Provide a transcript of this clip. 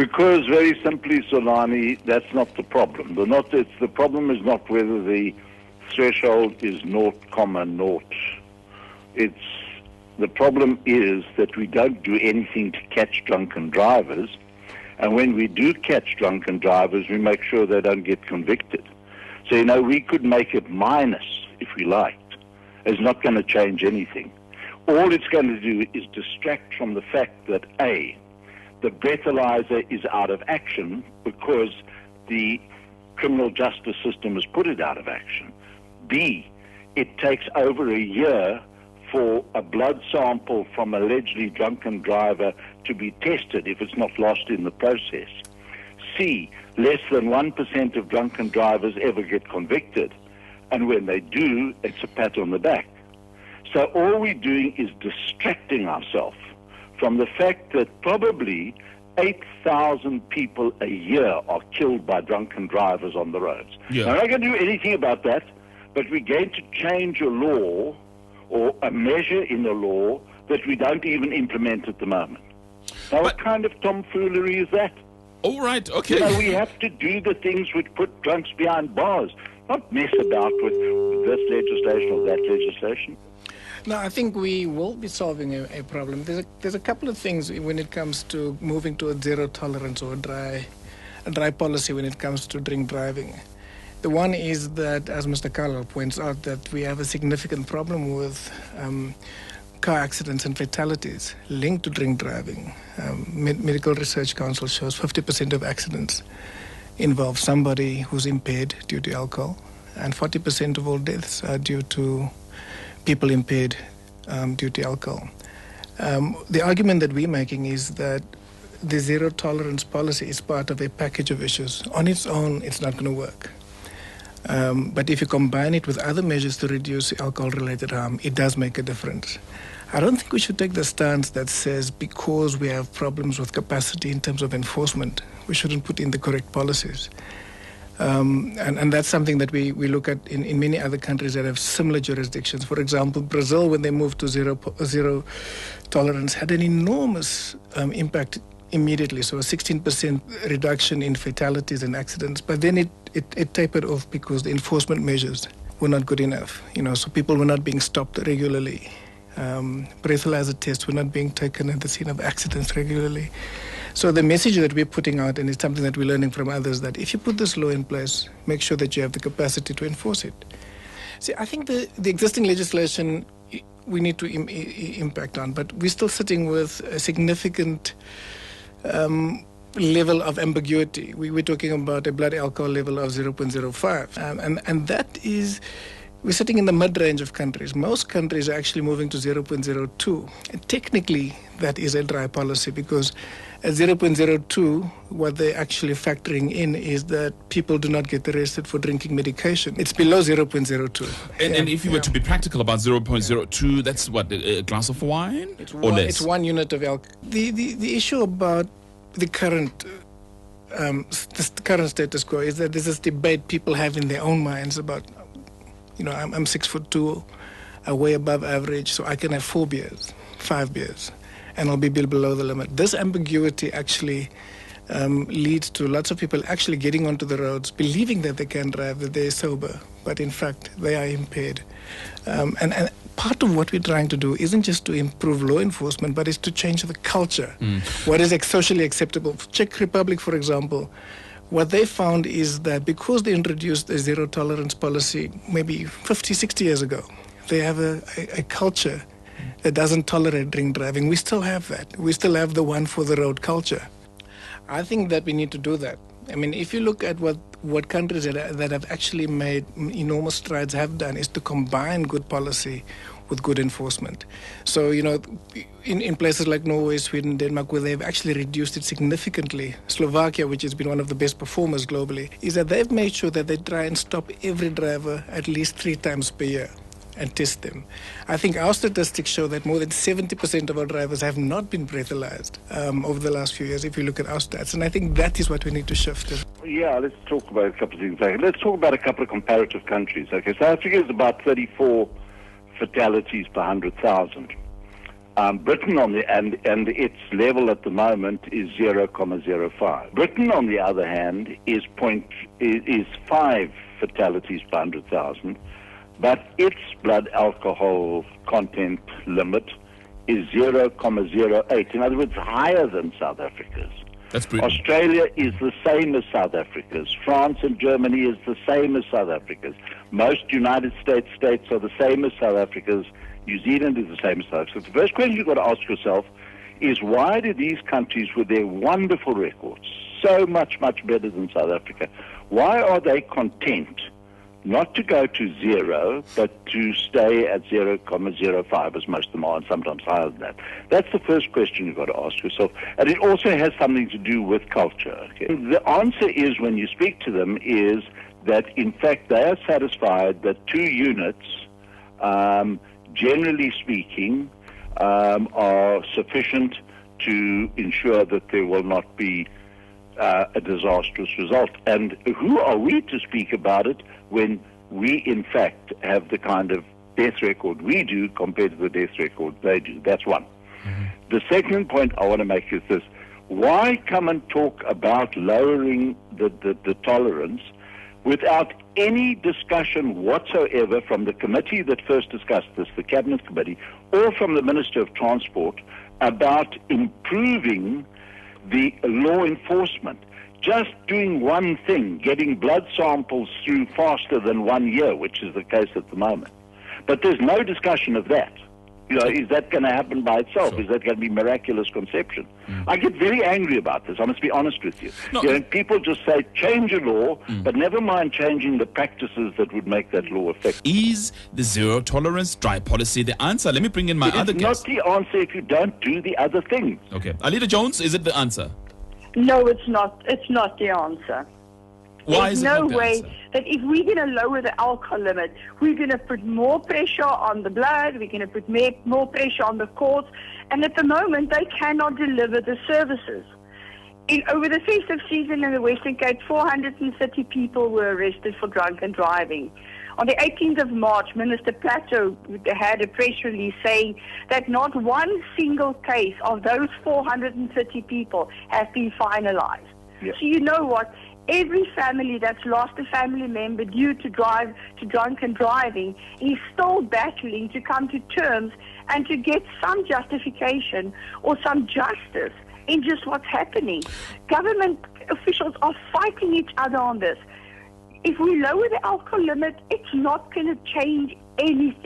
Because very simply, Solani, that's not the problem. The problem is not whether the threshold is 0,0. The problem is that we don't do anything to catch drunken drivers, and when we do catch drunken drivers, we make sure they don't get convicted. So, we could make it minus if we liked. It's not going to change anything. All it's going to do is distract from the fact that, A, the breathalyzer is out of action because the criminal justice system has put it out of action. B, it takes over a year for a blood sample from allegedly drunken driver to be tested if it's not lost in the process. C, less than 1% of drunken drivers ever get convicted. And when they do, it's a pat on the back. So all we're doing is distracting ourselves from the fact that probably 8,000 people a year are killed by drunken drivers on the roads. Yeah. Now, I'm not going to do anything about that, but we're going to change a law or a measure in the law that we don't even implement at the moment. Now, what kind of tomfoolery is that? All right, okay. We have to do the things which put drunks behind bars, not mess about with this legislation or that legislation. No, I think we will be solving a problem. There's a couple of things when it comes to moving to a zero tolerance or a dry policy when it comes to drink driving. The one is that, as Mr. Carlo points out, that we have a significant problem with car accidents and fatalities linked to drink driving. Medical Research Council shows 50% of accidents involve somebody who's impaired due to alcohol, and 40% of all deaths are due to people impaired due to alcohol. The argument that we're making is that the zero tolerance policy is part of a package of issues. On its own, it's not going to work. But if you combine it with other measures to reduce alcohol-related harm, it does make a difference. I don't think we should take the stance that says because we have problems with capacity in terms of enforcement, we shouldn't put in the correct policies. And that's something that we look at in many other countries that have similar jurisdictions. For example, Brazil, when they moved to zero tolerance, had an enormous impact immediately. So a 16% reduction in fatalities and accidents. But then it tapered off because the enforcement measures were not good enough. So people were not being stopped regularly. Breathalyzer tests were not being taken at the scene of accidents regularly. So the message that we're putting out, and it's something that we're learning from others, that if you put this law in place, make sure that you have the capacity to enforce it. See, I think the existing legislation we need to impact on, but we're still sitting with a significant level of ambiguity. We're talking about a blood alcohol level of 0.05, and that is... We're sitting in the mid-range of countries. Most countries are actually moving to 0.02. And technically, that is a dry policy because at 0.02, what they're actually factoring in is that people do not get arrested for drinking medication. It's below 0.02. And if you were to be practical about 0.02, that's what, a glass of wine or less? It's 1 unit of alcohol. The issue about the current status quo is that there's this debate people have in their own minds about... I'm 6'2", I weigh above average, so I can have 4 beers, 5 beers, and I'll be below the limit. This ambiguity actually leads to lots of people actually getting onto the roads, believing that they can drive, that they're sober, but in fact they are impaired. And part of what we're trying to do isn't just to improve law enforcement, but is to change the culture. What is socially acceptable? Czech Republic, for example, what they found is that because they introduced a zero tolerance policy maybe 50, 60 years ago, they have a culture that doesn't tolerate drink driving. We still have that. We still have the one for the road culture. I think that we need to do that. I mean, if you look at what countries that have actually made enormous strides have done is to combine good policy with good enforcement. So, in places like Norway, Sweden, Denmark, where they've actually reduced it significantly, Slovakia, which has been one of the best performers globally, is that they've made sure that they try and stop every driver at least 3 times per year and test them. I think our statistics show that more than 70% of our drivers have not been breathalyzed over the last few years, if you look at our stats. And I think that is what we need to shift. Yeah, let's talk about a couple of things. Let's talk about a couple of comparative countries. Okay, South Africa is about 34 fatalities per 100,000. Britain and its level at the moment is 0.05. Britain, on the other hand, is 5 fatalities per 100,000, but its blood alcohol content limit is 0.08. In other words, higher than South Africa's. That's Britain. Australia is the same as South Africa's. France and Germany is the same as South Africa's. Most United States states are the same as South Africa's. New Zealand is the same as South Africa. The first question you've got to ask yourself is, why do these countries, with their wonderful records, so much, much better than South Africa, why are they content not to go to 0, but to stay at 0.05, as most of them are, and sometimes higher than that? That's the first question you've got to ask yourself. And it also has something to do with culture. Okay? The answer is, when you speak to them, is that, in fact, they are satisfied that 2 units, generally speaking, are sufficient to ensure that there will not be a disastrous result. And who are we to speak about it when we, in fact, have the kind of death record we do compared to the death record they do? That's one. Mm-hmm. The second point I want to make is this. Why come and talk about lowering the tolerance without any discussion whatsoever from the committee that first discussed this, the Cabinet Committee, or from the Minister of Transport, about improving the law enforcement? Just doing one thing, getting blood samples through faster than 1 year, which is the case at the moment. But there's no discussion of that. You know, is that going to happen by itself? Sure. Is that going to be miraculous conception? I get very angry about this. I must be honest with you. No. You know, people just say, change a law, but never mind changing the practices that would make that law effective. Is the zero tolerance dry policy the answer? Let me bring in my other It's guest. not the answer if you don't do the other things. Okay. Alida Jones, is it the answer? No, it's not. It's not the answer. Why There's is it no not the way answer? that if we're going to lower the alcohol limit, we're going to put more pressure on the blood, we're going to put more pressure on the courts, and at the moment they cannot deliver the services. Over the festive season in the Western Cape, 430 people were arrested for drunken driving. On the 18th of March, Minister Plato had a press release saying that not one single case of those 430 people has been finalized. Yes. So you know what? Every family that's lost a family member due to drunken driving is still battling to come to terms and to get some justification or some justice in just what's happening. Government officials are fighting each other on this. If we lower the alcohol limit, it's not going to change anything.